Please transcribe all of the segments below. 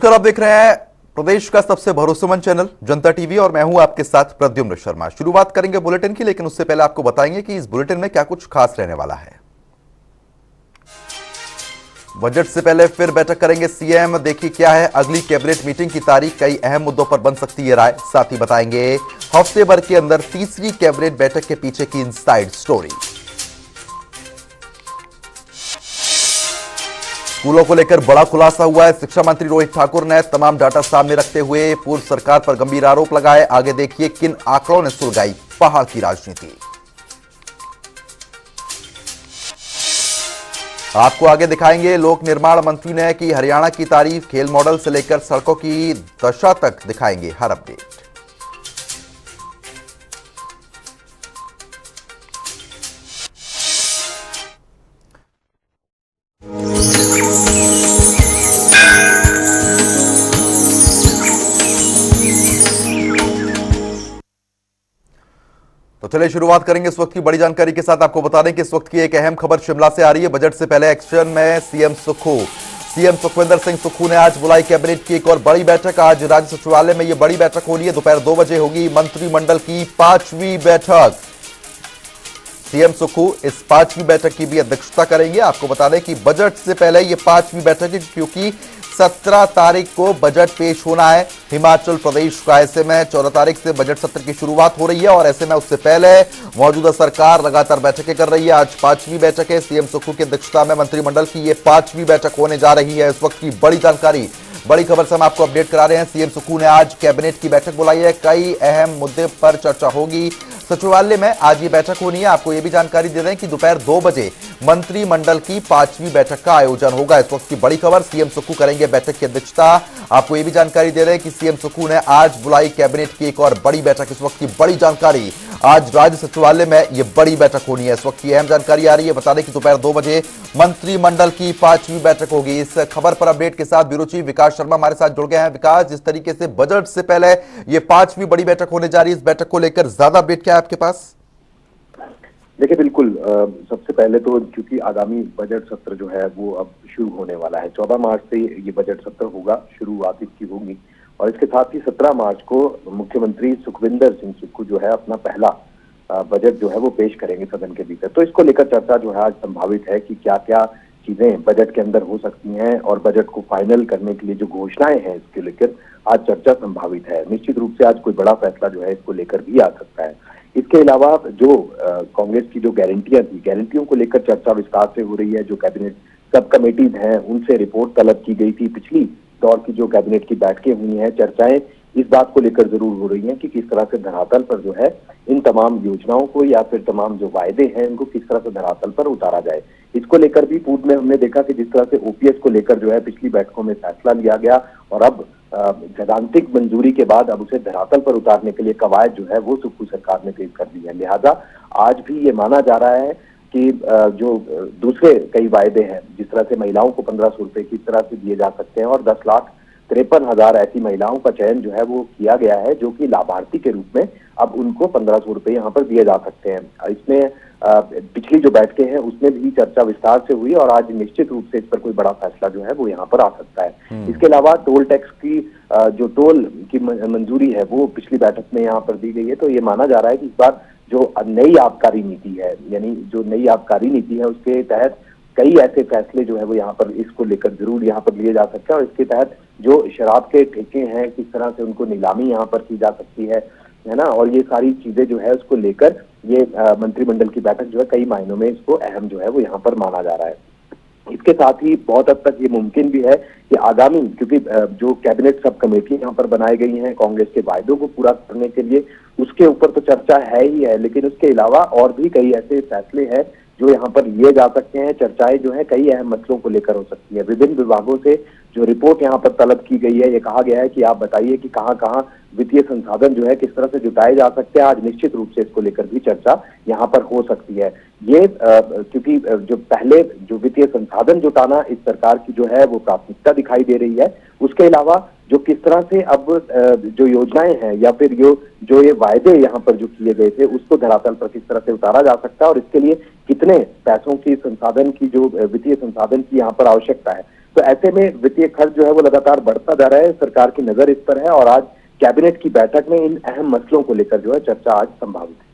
नमस्कार, आप देख रहे हैं प्रदेश का सबसे भरोसेमंद चैनल जनता टीवी और मैं हूं आपके साथ प्रद्युम्न शर्मा। शुरुआत करेंगे बुलेटिन की, लेकिन उससे पहले आपको बताएंगे कि इस बुलेटिन में क्या कुछ खास रहने वाला है। बजट से पहले फिर बैठक करेंगे सीएम। देखिए क्या है अगली कैबिनेट मीटिंग की तारीख, कई अहम मुद्दों पर बन सकती है राय। साथ ही बताएंगे हफ्ते भर के अंदर तीसरी कैबिनेट बैठक के पीछे की इनसाइड स्टोरी। स्कूलों को लेकर बड़ा खुलासा हुआ है। शिक्षा मंत्री रोहित ठाकुर ने तमाम डाटा सामने रखते हुए पूर्व सरकार पर गंभीर आरोप लगाए। आगे देखिए किन आंकड़ों ने सुलगाई पहाड़ की राजनीति। आपको आगे दिखाएंगे लोक निर्माण मंत्री ने की हरियाणा की तारीफ। खेल मॉडल से लेकर सड़कों की दशा तक दिखाएंगे हर अपडेट। तो चलिए शुरुआत करेंगे इस वक्त की बड़ी जानकारी के साथ। आपको बता दें कि इस वक्त की एक अहम खबर शिमला से आ रही है। बजट से पहले एक्शन में सीएम सुखविंदर सिंह सुक्खू ने आज बुलाई कैबिनेट की एक और बड़ी बैठक। आज राज्य सचिवालय में यह बड़ी बैठक हो रही है। दोपहर 2 बजे होगी मंत्रिमंडल की 5वीं बैठक। सीएम सुक्खू इस 5वीं बैठक की भी अध्यक्षता करेंगे। आपको बता दें कि बजट से पहले यह 5वीं बैठक है, क्योंकि 17 तारीख को बजट पेश होना है हिमाचल प्रदेश का। ऐसे में 14 तारीख से बजट सत्र की शुरुआत हो रही है और ऐसे में उससे पहले मौजूदा सरकार लगातार बैठकें कर रही है। आज 5वीं बैठक है। सीएम सुक्खू की अध्यक्षता में मंत्रिमंडल की यह 5वीं बैठक होने जा रही है। इस वक्त की बड़ी जानकारी, बड़ी खबर से हम आपको अपडेट करा रहे हैं। सीएम सुक्खू ने आज कैबिनेट की बैठक बुलाई है। कई अहम मुद्दे पर चर्चा होगी। सचिवालय में आज ये बैठक होनी है। आपको यह भी जानकारी दे दें कि दोपहर 2 बजे मंत्रिमंडल की 5वीं बैठक का आयोजन होगा। इस वक्त की बड़ी खबर, सीएम सुक्खू करेंगे बैठक की अध्यक्षता। आपको यह भी जानकारी दे रहे हैं कि सीएम सुक्खू ने आज बुलाई कैबिनेट की एक और बड़ी बैठक। इस वक्त की बड़ी जानकारी, आज राज्य सचिवालय में यह बड़ी बैठक होनी है। इस वक्त की अहम जानकारी आ रही है। बता दें कि दोपहर 2 बजे मंत्रिमंडल की 5वीं बैठक होगी। इस खबर पर अपडेट के साथ ब्यूरो चीफ विकास शर्मा हमारे साथ जुड़ गए हैं। विकास, जिस तरीके से बजट से पहले यह 5वीं बड़ी बैठक होने जा रही है, इस बैठक को लेकर ज्यादा अपडेट क्या है आपके पास? देखिए बिल्कुल, सबसे पहले तो क्योंकि आगामी बजट सत्र जो है वो अब शुरू होने वाला है। 14 मार्च से ये बजट सत्र होगा, शुरुआत इसकी होगी और इसके साथ ही 17 मार्च को मुख्यमंत्री सुखविंदर सिंह सुक्खू जो है अपना पहला बजट जो है वो पेश करेंगे सदन के भीतर। तो इसको लेकर चर्चा जो है आज संभावित है कि क्या क्या चीजें बजट के अंदर हो सकती हैं और बजट को फाइनल करने के लिए जो घोषणाएं हैं इसके लेकर आज चर्चा संभावित है। निश्चित रूप से आज कोई बड़ा फैसला जो है इसको लेकर भी आ सकता है। इसके अलावा जो कांग्रेस की जो गारंटियां थी, गारंटियों को लेकर चर्चा विस्तार से हो रही है। जो कैबिनेट सब कमेटीज हैं उनसे रिपोर्ट तलब की गई थी। पिछली दौर की जो कैबिनेट की बैठकें हुई हैं, चर्चाएं इस बात को लेकर जरूर हो रही हैं कि किस तरह से धरातल पर जो है इन तमाम योजनाओं को या फिर तमाम जो वायदे हैं इनको किस तरह से धरातल पर उतारा जाए। इसको लेकर भी पूर्व में हमने देखा कि जिस तरह से ओपीएस को लेकर जो है पिछली बैठकों में फैसला लिया गया और अब सैद्धांतिक मंजूरी के बाद अब उसे धरातल पर उतारने के लिए कवायद जो है वो सुक्खू सरकार ने तेज कर दी है। लिहाजा आज भी ये माना जा रहा है कि जो दूसरे कई वायदे हैं, जिस तरह से महिलाओं को 1500 रुपए किस तरह से दिए जा सकते हैं और 10,53,000 ऐसी महिलाओं का चयन जो है वो किया गया है जो कि लाभार्थी के रूप में अब उनको 1500 रुपए यहाँ पर दिए जा सकते हैं। इसमें पिछली जो बैठकें हैं उसमें भी चर्चा विस्तार से हुई और आज निश्चित रूप से इस पर कोई बड़ा फैसला जो है वो यहाँ पर आ सकता है। इसके अलावा टोल टैक्स की जो टोल की मंजूरी है वो पिछली बैठक में यहाँ पर दी गई है। तो ये माना जा रहा है कि इस बार जो नई आबकारी नीति है, यानी जो नई आबकारी नीति है उसके तहत कई ऐसे फैसले जो है वो यहाँ पर इसको लेकर जरूर यहाँ पर लिए जा सकते हैं और इसके तहत जो शराब के ठेके हैं किस तरह से उनको नीलामी यहाँ पर की जा सकती है ना, और ये सारी चीजें जो है उसको लेकर ये मंत्रिमंडल की बैठक जो है कई मायनों में इसको अहम जो है वो यहाँ पर माना जा रहा है। इसके साथ ही बहुत हद तक ये मुमकिन भी है कि आगामी, क्योंकि जो कैबिनेट सब कमेटी यहाँ पर बनाई गई हैं कांग्रेस के वायदों को पूरा करने के लिए, उसके ऊपर तो चर्चा है ही है, लेकिन उसके अलावा और भी कई ऐसे फैसले हैं जो यहाँ पर लिए जा सकते हैं। चर्चाएं जो है कई अहम मसलों को लेकर हो सकती है। विभिन्न विभागों से जो रिपोर्ट यहाँ पर तलब की गई है, ये कहा गया है कि आप बताइए कि कहाँ कहाँ वित्तीय संसाधन जो है किस तरह से जुटाए जा सकते हैं। आज निश्चित रूप से इसको लेकर भी चर्चा यहाँ पर हो सकती है। ये क्योंकि जो पहले जो वित्तीय संसाधन जुटाना इस सरकार की जो है वो प्राथमिकता दिखाई दे रही है, उसके अलावा जो किस तरह से अब जो योजनाएं हैं या फिर जो ये वायदे यहाँ पर जो किए गए थे उसको धरातल पर किस तरह से उतारा जा सकता है और इसके लिए कितने पैसों की संसाधन की जो वित्तीय संसाधन की यहाँ पर आवश्यकता है, तो ऐसे में वित्तीय खर्च जो है वो लगातार बढ़ता जा रहा है। सरकार की नजर इस पर है और आज कैबिनेट की बैठक में इन अहम मसलों को लेकर जो है चर्चा आज संभावित है।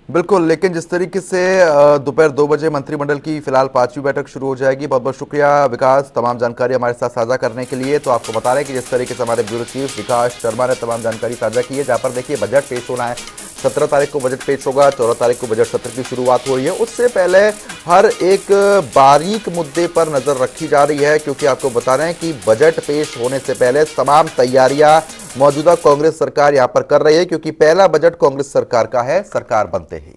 बिल्कुल, लेकिन जिस तरीके से दोपहर 2 बजे मंत्रिमंडल की फिलहाल 5वीं बैठक शुरू हो जाएगी। बहुत बहुत शुक्रिया विकास, तमाम जानकारी हमारे साथ साझा करने के लिए। तो आपको बता रहे हैं कि जिस तरीके से हमारे ब्यूरो चीफ विकास शर्मा ने तमाम जानकारी साझा की है, जहां पर देखिए बजट पेश होना है, 17 तारीख को बजट पेश होगा, 14 तारीख को बजट सत्र की शुरुआत हो रही है। उससे पहले हर एक बारीक मुद्दे पर नजर रखी जा रही है, क्योंकि आपको बता रहे हैं कि बजट पेश होने से पहले तमाम तैयारियां मौजूदा कांग्रेस सरकार यहां पर कर रही है, क्योंकि पहला बजट कांग्रेस सरकार का है, सरकार बनते ही।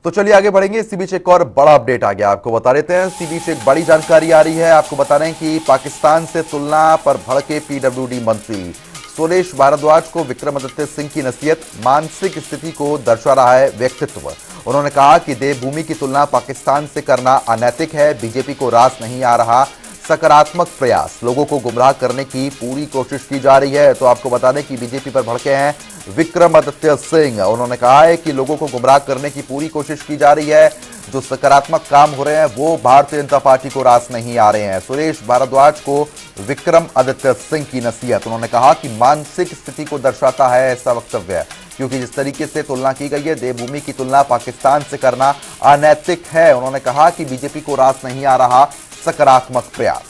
तो चलिए आगे बढ़ेंगे। इसी बीच एक और बड़ा अपडेट आ गया, आपको बता देते हैं। इसी बीच एक बड़ी जानकारी आ रही है, आपको बता रहे हैं कि पाकिस्तान से तुलना पर भड़के पीडब्ल्यूडी मंत्री सुरेश भारद्वाज को विक्रमादित्य सिंह की नसीहत, मानसिक स्थिति को दर्शा रहा है व्यक्तित्व। उन्होंने कहा कि देवभूमि की तुलना पाकिस्तान से करना अनैतिक है, बीजेपी को रास नहीं आ रहा, सकारात्मक प्रयास, लोगों को गुमराह करने की पूरी कोशिश की जा रही है। तो आपको बता दें कि बीजेपी पर भड़के हैं विक्रमादित्य सिंह। उन्होंने कहा है कि लोगों को गुमराह करने की पूरी कोशिश की जा रही है, जो सकारात्मक काम हो रहे हैं वो भारतीय जनता पार्टी को रास नहीं आ रहे हैं। सुरेश भारद्वाज को विक्रमादित्य सिंह की नसीहत, उन्होंने कहा कि मानसिक स्थिति को दर्शाता है ऐसा वक्तव्य है, क्योंकि जिस तरीके से तुलना की गई है, देवभूमि की तुलना पाकिस्तान से करना अनैतिक है। उन्होंने कहा कि बीजेपी को रास नहीं आ रहा सकारात्मक प्रयास,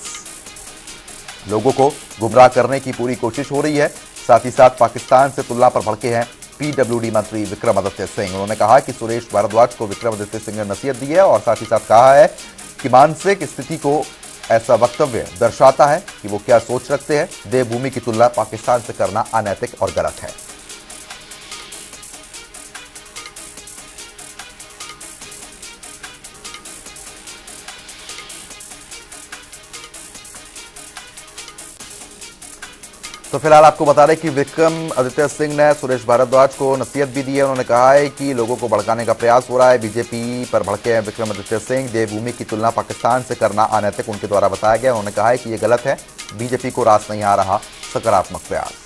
लोगों को गुमराह करने की पूरी कोशिश हो रही है। साथ ही साथ पाकिस्तान से तुलना पर भड़के हैं पीडब्ल्यूडी मंत्री विक्रमादित्य सिंह। उन्होंने कहा कि सुरेश भारद्वाज को विक्रमादित्य सिंह ने नसीहत दी है और साथ ही साथ कहा है कि मानसिक स्थिति को ऐसा वक्तव्य दर्शाता है कि वो क्या सोच रखते हैं, देवभूमि की तुलना पाकिस्तान से करना अनैतिक और गलत है। तो फिलहाल आपको बता दें कि विक्रमादित्य सिंह ने सुरेश भारद्वाज को नसीहत भी दी है। उन्होंने कहा है कि लोगों को भड़काने का प्रयास हो रहा है, बीजेपी पर भड़के हैं विक्रमादित्य सिंह, देवभूमि की तुलना पाकिस्तान से करना अनैतिक उनके द्वारा बताया गया। उन्होंने कहा है कि यह गलत है, बीजेपी को रास नहीं आ रहा सकारात्मक प्रयास।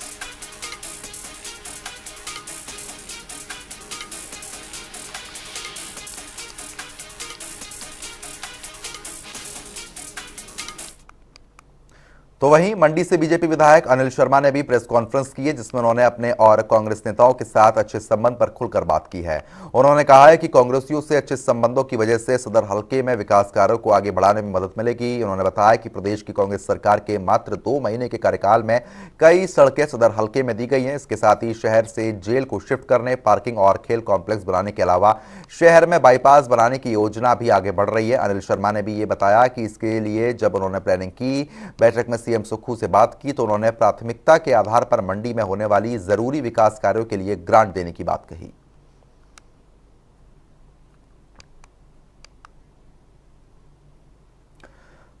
तो वहीं मंडी से बीजेपी विधायक अनिल शर्मा ने भी प्रेस कॉन्फ्रेंस की है, जिसमें उन्होंने अपने और कांग्रेस नेताओं के साथ अच्छे संबंध पर खुलकर बात की है। उन्होंने कहा है कि कांग्रेसियों से अच्छे संबंधों की वजह से सदर हलके में विकास कार्यों को आगे बढ़ाने में मदद मिलेगी। उन्होंने बताया कि प्रदेश की कांग्रेस सरकार के मात्र 2 महीने के कार्यकाल में कई सड़कें सदर हलके में दी गई हैं। इसके साथ ही शहर से जेल को शिफ्ट करने, पार्किंग और खेल कॉम्प्लेक्स बनाने के अलावा शहर में बाईपास बनाने की योजना भी आगे बढ़ रही है। अनिल शर्मा ने भी ये बताया कि इसके लिए जब उन्होंने प्लानिंग की, बैठक में सीएम सुक्खू से बात की, तो उन्होंने प्राथमिकता के आधार पर मंडी में होने वाली जरूरी विकास कार्यों के लिए ग्रांट देने की बात कही।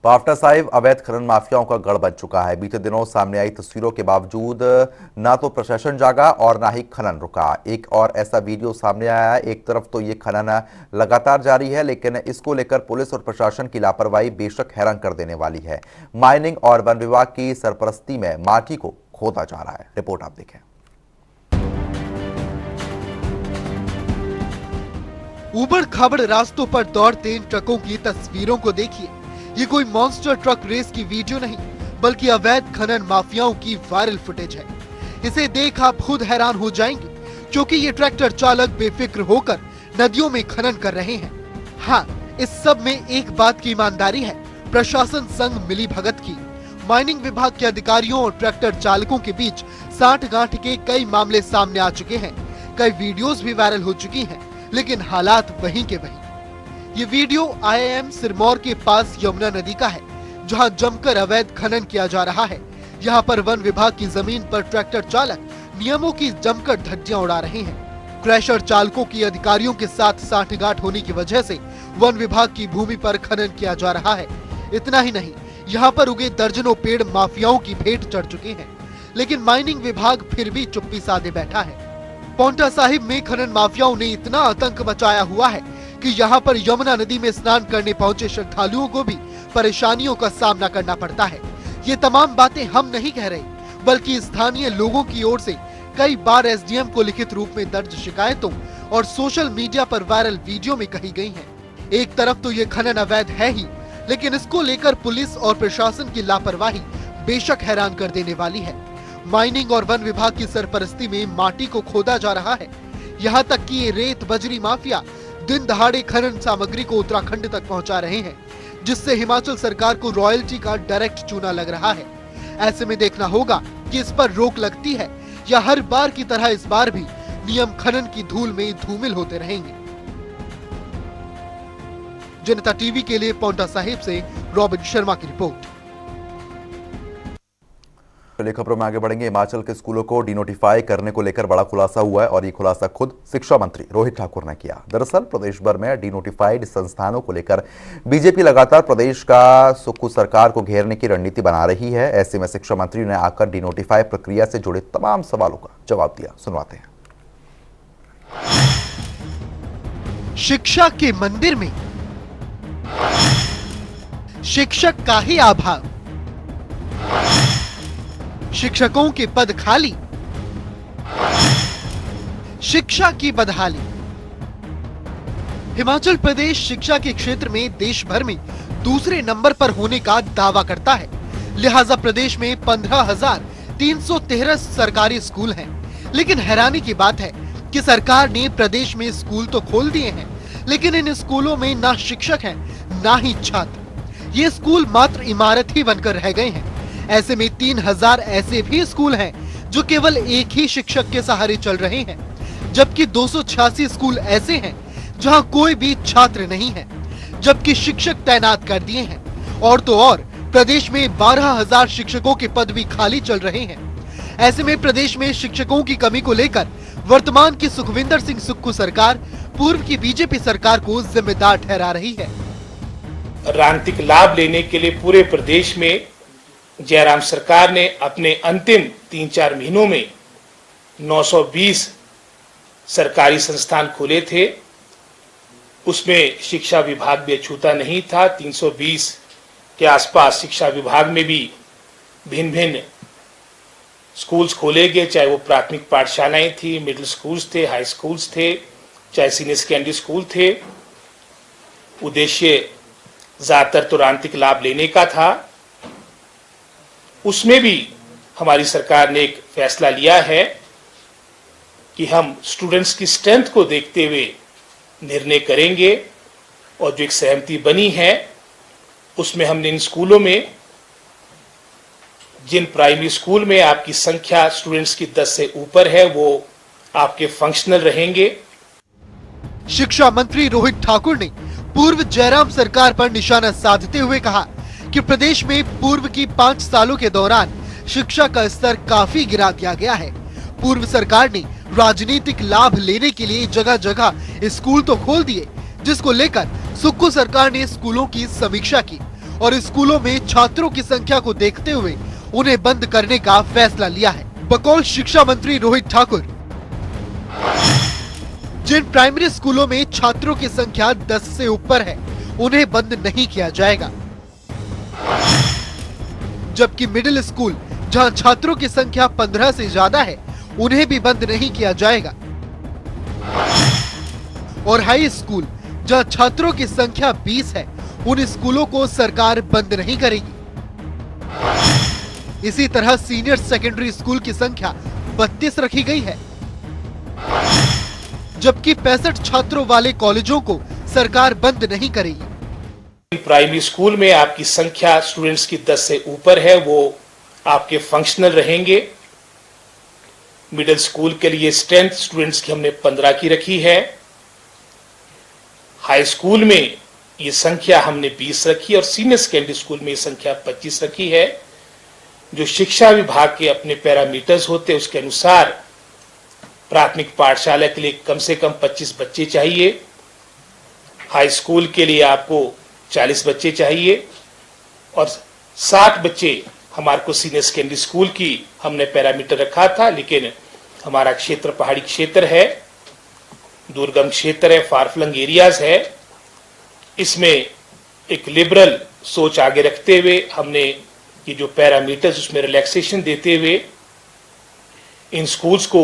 पावटा साहिब अवैध खनन माफियाओं का गढ़ बन चुका है। बीते दिनों सामने आई तस्वीरों के बावजूद ना तो प्रशासन जागा और ना ही खनन रुका। एक और ऐसा वीडियो सामने आया है। एक तरफ तो ये खनन लगातार जारी है, लेकिन इसको लेकर पुलिस और प्रशासन की लापरवाही बेशक हैरान कर देने वाली है। माइनिंग और वन विभाग की सरपरस्ती में माटी को खोदा जा रहा है। रिपोर्ट आप देखें। उबड़ खाबड़ रास्तों पर दौड़ते इन ट्रकों की तस्वीरों को देखिए। ये कोई मॉन्स्टर ट्रक रेस की वीडियो नहीं, बल्कि अवैध खनन माफियाओं की वायरल फुटेज है। इसे देख आप खुद हैरान हो जाएंगे, क्योंकि ये ट्रैक्टर चालक बेफिक्र होकर नदियों में खनन कर रहे हैं। हाँ, इस सब में एक बात की ईमानदारी है, प्रशासन संग मिली भगत की। माइनिंग विभाग के अधिकारियों और ट्रैक्टर चालकों के बीच साठ-गांठ के कई मामले सामने आ चुके हैं। कई वीडियोस भी वायरल हो चुकी हैं, लेकिन हालात वहीं के वहीं। ये वीडियो IIM सिरमौर के पास यमुना नदी का है, जहां जमकर अवैध खनन किया जा रहा है। यहां पर वन विभाग की जमीन पर ट्रैक्टर चालक नियमों की जमकर धज्जियां उड़ा रहे हैं। क्रैशर चालकों की अधिकारियों के साथ साठगांठ होने की वजह से वन विभाग की भूमि पर खनन किया जा रहा है। इतना ही नहीं, यहाँ पर उगे दर्जनों पेड़ माफियाओं की भेंट चढ़ चुके हैं, लेकिन माइनिंग विभाग फिर भी चुप्पी साधे बैठा है। पावटा साहिब में खनन माफियाओं ने इतना आतंक मचाया हुआ है कि यहाँ पर यमुना नदी में स्नान करने पहुंचे श्रद्धालुओं को भी परेशानियों का सामना करना पड़ता है। ये तमाम बातें हम नहीं कह रहे, बल्कि स्थानीय लोगों की ओर से कई बार SDM को लिखित रूप में दर्ज शिकायतों और सोशल मीडिया पर वायरल वीडियो में कही गई हैं। एक तरफ तो ये खनन अवैध है ही, लेकिन इसको लेकर पुलिस और प्रशासन की लापरवाही बेशक हैरान कर देने वाली है। माइनिंग और वन विभाग की सरपरस्ती में माटी को खोदा जा रहा है। यहाँ तक कि ये रेत बजरी माफिया दिन दहाड़े खनन सामग्री को उत्तराखंड तक पहुँचा रहे हैं, जिससे हिमाचल सरकार को रॉयल्टी का डायरेक्ट चूना लग रहा है। ऐसे में देखना होगा कि इस पर रोक लगती है या हर बार की तरह इस बार भी नियम खनन की धूल में धूमिल होते रहेंगे। जनता टीवी के लिए पांवटा साहिब से रॉबिन शर्मा की रिपोर्ट। चलिए खबरों में आगे बढ़ेंगे। हिमाचल के स्कूलों को डिनोटिफाई करने को लेकर बड़ा खुलासा हुआ है और ये खुलासा खुद शिक्षा मंत्री रोहित ठाकुर ने किया। दरअसल प्रदेश भर में डिनोटिफाइड संस्थानों को लेकर बीजेपी लगातार प्रदेश का सुक्खू सरकार को घेरने की रणनीति बना रही है। ऐसे में शिक्षा मंत्री ने आकर डिनोटिफाई प्रक्रिया से जुड़े तमाम सवालों का जवाब दिया। सुनवाते हैं। शिक्षा के मंदिर में शिक्षक का ही अभाव, शिक्षकों के पद खाली, शिक्षा की बदहाली। हिमाचल प्रदेश शिक्षा के क्षेत्र में देश भर में दूसरे नंबर पर होने का दावा करता है। लिहाजा प्रदेश में 15,313 सरकारी स्कूल हैं। लेकिन हैरानी की बात है कि सरकार ने प्रदेश में स्कूल तो खोल दिए हैं, लेकिन इन स्कूलों में ना शिक्षक हैं, ना ही छात्र। ये स्कूल मात्र इमारत ही बनकर रह गए हैं। ऐसे में 3,000 ऐसे भी स्कूल हैं जो केवल एक ही शिक्षक के सहारे चल रहे हैं, जबकि 286 स्कूल ऐसे हैं जहां कोई भी छात्र नहीं है, जबकि शिक्षक तैनात कर दिए हैं। और तो और प्रदेश में 12,000 शिक्षकों के पद भी खाली चल रहे हैं। ऐसे में प्रदेश में शिक्षकों की कमी को लेकर वर्तमान की सुखविंदर सिंह सुक्खू सरकार पूर्व की बीजेपी सरकार को जिम्मेदार ठहरा रही है। राजनीतिक लाभ लेने के लिए पूरे प्रदेश में जयराम सरकार ने अपने अंतिम 3-4 महीनों में 920 सरकारी संस्थान खोले थे। उसमें शिक्षा विभाग भी अछूता नहीं था। 320 के आसपास शिक्षा विभाग में भी भिन्न भिन्न स्कूल्स खोले गए, चाहे वो प्राथमिक पाठशालाएं थी, मिडिल स्कूल्स थे, हाई स्कूल्स थे, चाहे सीनियर सेकेंडरी स्कूल थे। उद्देश्य ज्यादातर तो राजनीतिक लाभ लेने का था। उसमें भी हमारी सरकार ने एक फैसला लिया है कि हम स्टूडेंट्स की स्ट्रेंथ को देखते हुए निर्णय करेंगे, और जो एक सहमति बनी है उसमें हमने इन स्कूलों में, जिन प्राइमरी स्कूल में आपकी संख्या स्टूडेंट्स की 10 से ऊपर है, वो आपके फंक्शनल रहेंगे। शिक्षा मंत्री रोहित ठाकुर ने पूर्व जयराम सरकार पर निशाना साधते हुए कहा कि प्रदेश में पूर्व की 5 सालों के दौरान शिक्षा का स्तर काफी गिरा दिया गया है। पूर्व सरकार ने राजनीतिक लाभ लेने के लिए जगह जगह स्कूल तो खोल दिए, जिसको लेकर सुक्खू सरकार ने स्कूलों की समीक्षा की और स्कूलों में छात्रों की संख्या को देखते हुए उन्हें बंद करने का फैसला लिया है। बकौल शिक्षा मंत्री रोहित ठाकुर, जिन प्राइमरी स्कूलों में छात्रों की संख्या 10 से ऊपर है, उन्हें बंद नहीं किया जाएगा, जबकि मिडिल स्कूल जहां छात्रों की संख्या 15 से ज्यादा है, उन्हें भी बंद नहीं किया जाएगा, और हाई स्कूल जहां छात्रों की संख्या 20 है, उन स्कूलों को सरकार बंद नहीं करेगी। इसी तरह सीनियर सेकेंडरी स्कूल की संख्या 32 रखी गई है, जबकि 65 छात्रों वाले कॉलेजों को सरकार बंद नहीं करेगी। प्राइमरी स्कूल में आपकी संख्या स्टूडेंट्स की 10 से ऊपर है, वो आपके फंक्शनल रहेंगे। मिडिल स्कूल के लिए स्ट्रेंथ स्टूडेंट्स की हमने 15 की रखी है। हाई स्कूल में ये संख्या हमने 20 रखी और सीनियर सेकेंडरी स्कूल में ये संख्या 25 रखी है। जो शिक्षा विभाग के अपने पैरामीटर्स होते हैं, उसके अनुसार प्राथमिक पाठशाला के लिए कम से कम 25 बच्चे चाहिए, हाई स्कूल के लिए आपको 40 बच्चे चाहिए, और 60 बच्चे हमारे को सीनियर सेकेंडरी स्कूल की हमने पैरामीटर रखा था। लेकिन हमारा क्षेत्र पहाड़ी क्षेत्र है, दुर्गम क्षेत्र है, फारफ्लंग एरियाज है। इसमें एक लिबरल सोच आगे रखते हुए हमने ये जो पैरामीटर्स उसमें रिलैक्सेशन देते हुए इन स्कूल्स को,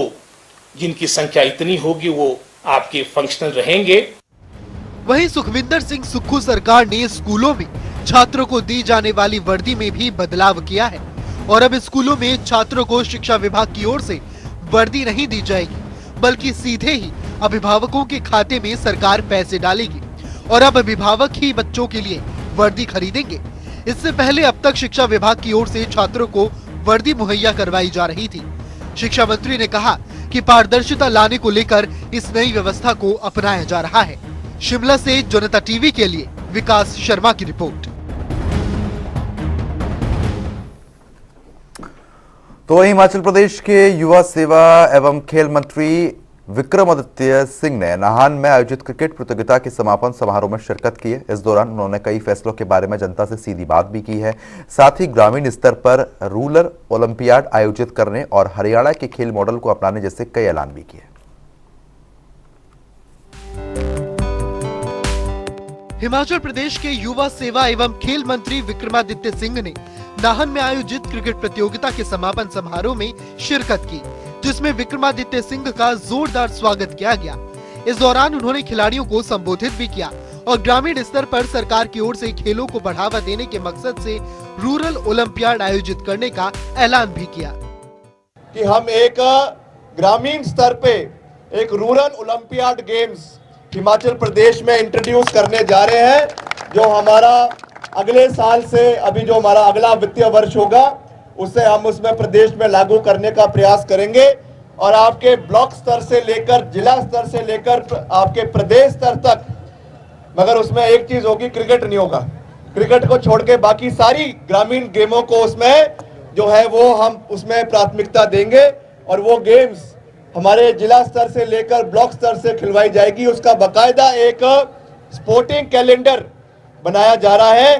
जिनकी संख्या इतनी होगी, वो आपके फंक्शनल रहेंगे। वहीं सुखविंदर सिंह सुक्खू सरकार ने स्कूलों में छात्रों को दी जाने वाली वर्दी में भी बदलाव किया है और अब स्कूलों में छात्रों को शिक्षा विभाग की ओर से वर्दी नहीं दी जाएगी, बल्कि सीधे ही अभिभावकों के खाते में सरकार पैसे डालेगी और अब अभिभावक ही बच्चों के लिए वर्दी खरीदेंगे। इससे पहले अब तक शिक्षा विभाग की ओर से छात्रों को वर्दी मुहैया करवाई जा रही थी। शिक्षा मंत्री ने कहा कि पारदर्शिता लाने को लेकर इस नई व्यवस्था को अपनाया जा रहा है। शिमला से जनता टीवी के लिए विकास शर्मा की रिपोर्ट। तो वहीं हिमाचल प्रदेश के युवा सेवा एवं खेल मंत्री विक्रमादित्य सिंह ने नाहन में आयोजित क्रिकेट प्रतियोगिता के समापन समारोह में शिरकत की है। इस दौरान उन्होंने कई फैसलों के बारे में जनता से सीधी बात भी की है। साथ ही ग्रामीण स्तर पर रूरल ओलंपियाड आयोजित करने और हरियाणा के खेल मॉडल को अपनाने जैसे कई ऐलान भी किए। हिमाचल प्रदेश के युवा सेवा एवं खेल मंत्री विक्रमादित्य सिंह ने नाहन में आयोजित क्रिकेट प्रतियोगिता के समापन समारोह में शिरकत की, जिसमें विक्रमादित्य सिंह का जोरदार स्वागत किया गया। इस दौरान उन्होंने खिलाड़ियों को संबोधित भी किया और ग्रामीण स्तर पर सरकार की ओर से खेलों को बढ़ावा देने के मकसद से रूरल ओलंपियाड आयोजित करने का ऐलान भी किया कि हम एक ग्रामीण स्तर पे एक rural olympiad games Himachal Pradesh में इंट्रोड्यूस करने जा रहे हैं, जो हमारा अगले साल से अभी जो हमारा अगला वित्तीय वर्ष होगा उसे हम उसमें प्रदेश में लागू करने का प्रयास करेंगे और आपके ब्लॉक स्तर से लेकर जिला स्तर से लेकर आपके प्रदेश स्तर तक, मगर उसमें एक चीज होगी, क्रिकेट नहीं होगा। क्रिकेट को छोड़ के बाकी सारी ग्रामीण गेमों को उसमें जो है वो हम उसमें प्राथमिकता देंगे और वो गेम्स हमारे जिला स्तर से लेकर ब्लॉक स्तर से खिलवाई जाएगी। उसका बाकायदा एक स्पोर्टिंग कैलेंडर बनाया जा रहा है।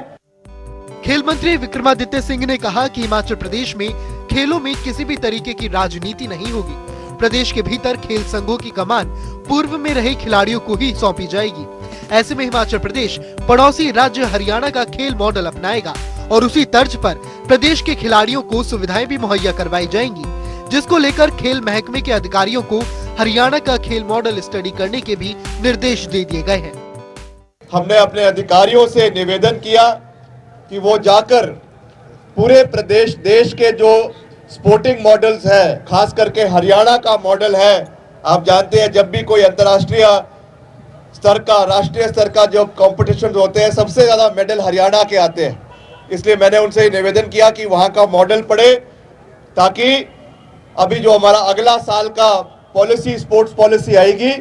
खेल मंत्री विक्रमादित्य सिंह ने कहा कि हिमाचल प्रदेश में खेलों में किसी भी तरीके की राजनीति नहीं होगी। प्रदेश के भीतर खेल संघों की कमान पूर्व में रहे खिलाड़ियों को ही सौंपी जाएगी। ऐसे में हिमाचल प्रदेश पड़ोसी राज्य हरियाणा का खेल मॉडल अपनाएगा और उसी तर्ज पर प्रदेश के खिलाड़ियों को सुविधाएं भी मुहैया करवाई जाएंगी, जिसको लेकर खेल महकमे के अधिकारियों को हरियाणा का खेल मॉडल स्टडी करने के भी निर्देश दे दिए गए हैं। हमने अपने अधिकारियों से निवेदन किया कि वो जाकर पूरे प्रदेश देश के जो स्पोर्टिंग मॉडल्स है, खास करके हरियाणा का मॉडल है, आप जानते हैं जब भी कोई अंतर्राष्ट्रीय स्तर का, राष्ट्रीय स्तर का जो कॉम्पिटिशन होते हैं, सबसे ज्यादा मेडल हरियाणा के आते हैं। इसलिए मैंने उनसे निवेदन किया कि वहां का मॉडल पढ़े, ताकि अभी जो हमारा अगला साल का पॉलिसी, स्पोर्ट्स पॉलिसी आएगी,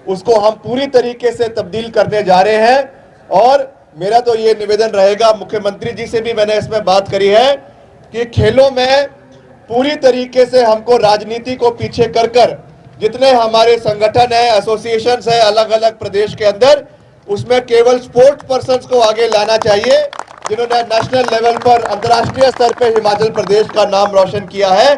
उसको हम पूरी तरीके से तब्दील करने जा रहे हैं। और मेरा तो ये निवेदन रहेगा, मुख्यमंत्री जी से भी मैंने इसमें बात करी है कि खेलों में पूरी तरीके से हमको राजनीति को पीछे कर जितने हमारे संगठन है, एसोसिएशंस है अलग अलग प्रदेश के अंदर, उसमें केवल स्पोर्ट्स पर्संस को आगे लाना चाहिए, जिन्होंने नेशनल लेवल पर, अंतर्राष्ट्रीय स्तर पर हिमाचल प्रदेश का नाम रोशन किया है।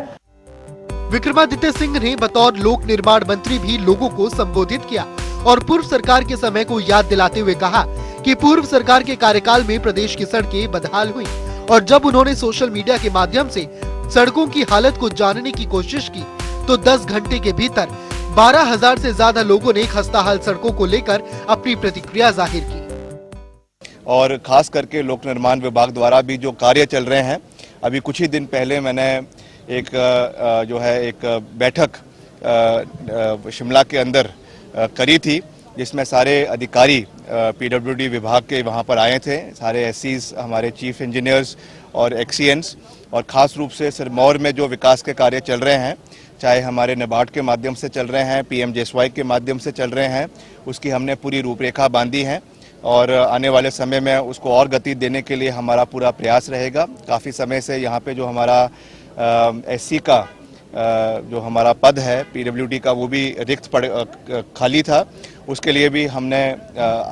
विक्रमादित्य सिंह ने बतौर लोक निर्माण मंत्री भी लोगों को संबोधित किया और पूर्व सरकार के समय को याद दिलाते हुए कहा कि पूर्व सरकार के कार्यकाल में प्रदेश की सड़कें बदहाल हुई और जब उन्होंने सोशल मीडिया के माध्यम से सड़कों की हालत को जानने की कोशिश की तो 10 घंटे के भीतर 12,000 से ज्यादा लोगों ने खस्ताहाल सड़कों को लेकर अपनी प्रतिक्रिया जाहिर की। और खास करके लोक निर्माण विभाग द्वारा भी जो कार्य चल रहे हैं, अभी कुछ ही दिन पहले मैंने एक बैठक शिमला के अंदर करी थी, जिसमें सारे अधिकारी पीडब्ल्यूडी विभाग के वहाँ पर आए थे, सारे एससीज, हमारे चीफ इंजीनियर्स और एक्सीएंस, और ख़ास रूप से सिरमौर में जो विकास के कार्य चल रहे हैं, चाहे हमारे नाबार्ड के माध्यम से चल रहे हैं, पीएमजेएसवाई के माध्यम से चल रहे हैं, उसकी हमने पूरी रूपरेखा बांधी है और आने वाले समय में उसको और गति देने के लिए हमारा पूरा प्रयास रहेगा। काफ़ी समय से यहाँ पे जो हमारा एससी का जो हमारा पद है पीडब्ल्यूडी का, वो भी रिक्त खाली था, उसके लिए भी हमने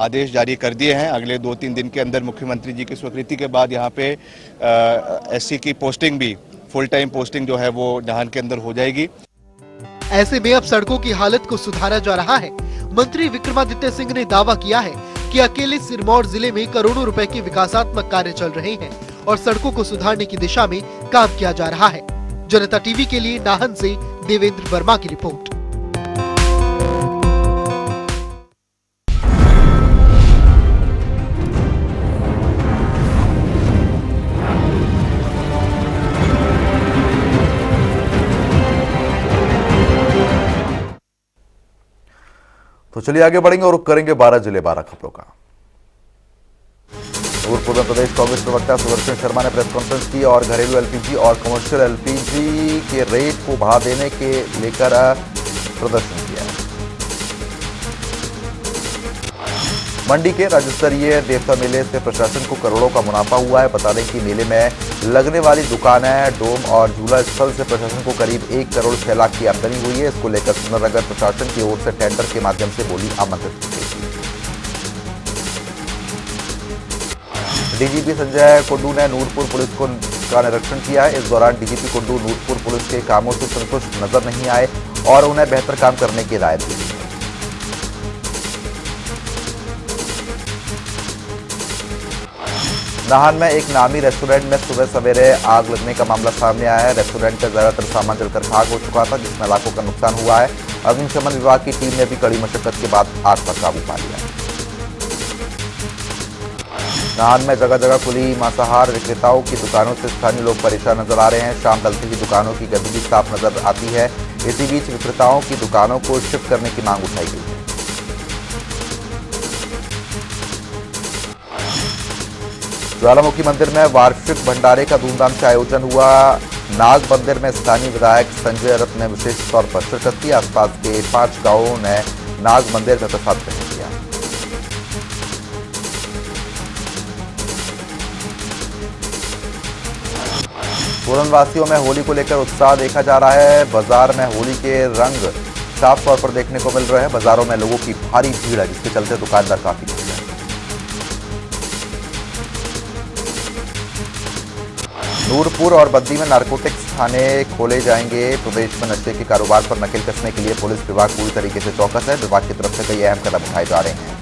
आदेश जारी कर दिए हैं। अगले 2-3 दिन के अंदर मुख्यमंत्री जी की स्वीकृति के बाद यहाँ पे एससी की पोस्टिंग भी, फुल टाइम पोस्टिंग जो है वो नाहन के अंदर हो जाएगी। ऐसे में अब सड़कों की हालत को सुधारा जा रहा है। मंत्री विक्रमादित्य सिंह ने दावा किया है कि अकेले सिरमौर जिले में करोड़ों रुपए के विकासात्मक कार्य चल रहे हैं और सड़कों को सुधारने की दिशा में काम किया जा रहा है। जनता टीवी के लिए नाहन से देवेंद्र वर्मा की रिपोर्ट। तो चलिए आगे बढ़ेंगे और रुख करेंगे 12 जिले 12 खबरों का। पूर्व प्रदेश कांग्रेस प्रवक्ता सुदर्शन शर्मा ने प्रेस कॉन्फ्रेंस की और घरेलू एलपीजी और कमर्शियल एलपीजी के रेट को बढ़ा देने के लेकर प्रदर्शन किया। मंडी के राज्य स्तरीय देवता मेले से प्रशासन को करोड़ों का मुनाफा हुआ है। बता दें कि मेले में लगने वाली दुकानें, डोम और झूला स्थल से प्रशासन को करीब 1 करोड़ 6 लाख की आमदनी हुई है। इसको लेकर सुंदरनगर प्रशासन की ओर से टेंडर के माध्यम से बोली आमंत्रित की गई। डीजीपी संजय कुंडू ने नूरपुर पुलिस का निरीक्षण किया है। इस दौरान डीजीपी कुंडू नूरपुर पुलिस के कामों से संतुष्ट नजर नहीं आए और उन्हें बेहतर काम करने की हिदायत दी। नाहन में एक नामी रेस्टोरेंट में सुबह सवेरे आग लगने का मामला सामने आया है। रेस्टोरेंट का ज्यादातर सामान जलकर खाक हो चुका था, जिसमें लाखों का नुकसान हुआ है। अग्निशमन विभाग की टीम ने भी कड़ी मशक्कत के बाद आग पर काबू पा लिया। नाहन में जगह जगह खुली मांसाहार विक्रेताओं की दुकानों से स्थानीय लोग परेशान नजर आ रहे हैं। शाम ढलते ही दुकानों की गंदगी साफ नजर आती है। इसी बीच विक्रेताओं की दुकानों को शिफ्ट करने की मांग उठाई गई है। ज्वालामुखी मंदिर में वार्षिक भंडारे का धूमधाम से आयोजन हुआ। नाग मंदिर में स्थानीय विधायक संजय रथ ने विशेष तौर पर शिरकत की। आसपास के 5 गांवों ने नाग मंदिर में प्रसाद ग्रहण किया। सोलन में होली को लेकर उत्साह देखा जा रहा है। बाजार में होली के रंग साफ तौर पर देखने को मिल रहे हैं। बाजारों में लोगों की भारी भीड़ है, जिसके चलते दुकानदार काफी खुश हैं। नूरपुर और बद्दी में नारकोटिक्स थाने खोले जाएंगे। प्रदेश में नशे के कारोबार पर नकेल कसने के लिए पुलिस विभाग पूरी तरीके से चौकस है। विभाग की तरफ से कई अहम कदम उठाए जा रहे हैं।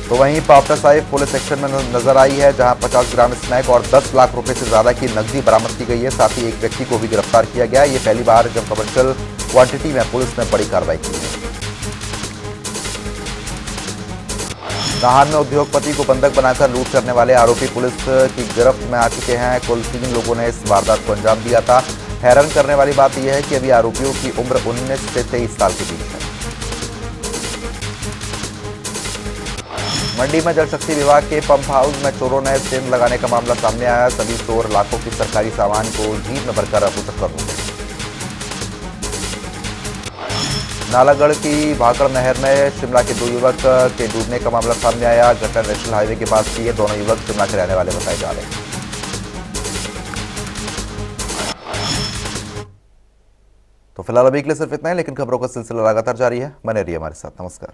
तो वहीं पावटा साहिब पुलिस एक्शन में नजर आई है, जहां 50 ग्राम स्नैक और 10 लाख रुपए से ज्यादा की नकदी बरामद की गई है। साथ ही एक व्यक्ति को भी गिरफ्तार किया गया है। ये पहली बार जब कमर्शियल क्वांटिटी में पुलिस ने बड़ी कार्रवाई की है। नाहन में उद्योगपति को बंधक बनाकर लूट करने वाले आरोपी पुलिस की गिरफ्त में आ चुके हैं। कुल 3 लोगों ने इस वारदात को अंजाम दिया था। हैरान करने वाली बात यह है कि अभी आरोपियों की उम्र 19 से 23 साल के बीच है। मंडी में जल शक्ति विभाग के पंप हाउस में चोरों ने सेंध लगाने का मामला सामने आया। सभी चोर लाखों की सरकारी सामान को जीप में भरकर अबूचक्कर हो गए। नालागढ़ की भाकड़ नहर में शिमला के 2 युवक के डूबने का मामला सामने आया। घटना नेशनल हाईवे के पास की है। दोनों युवक शिमला के रहने वाले बताए जा रहे हैं। तो फिलहाल अभी के लिए सिर्फ इतना ही, लेकिन खबरों का सिलसिला लगातार जारी है। बने रहिए हमारे साथ। नमस्कार।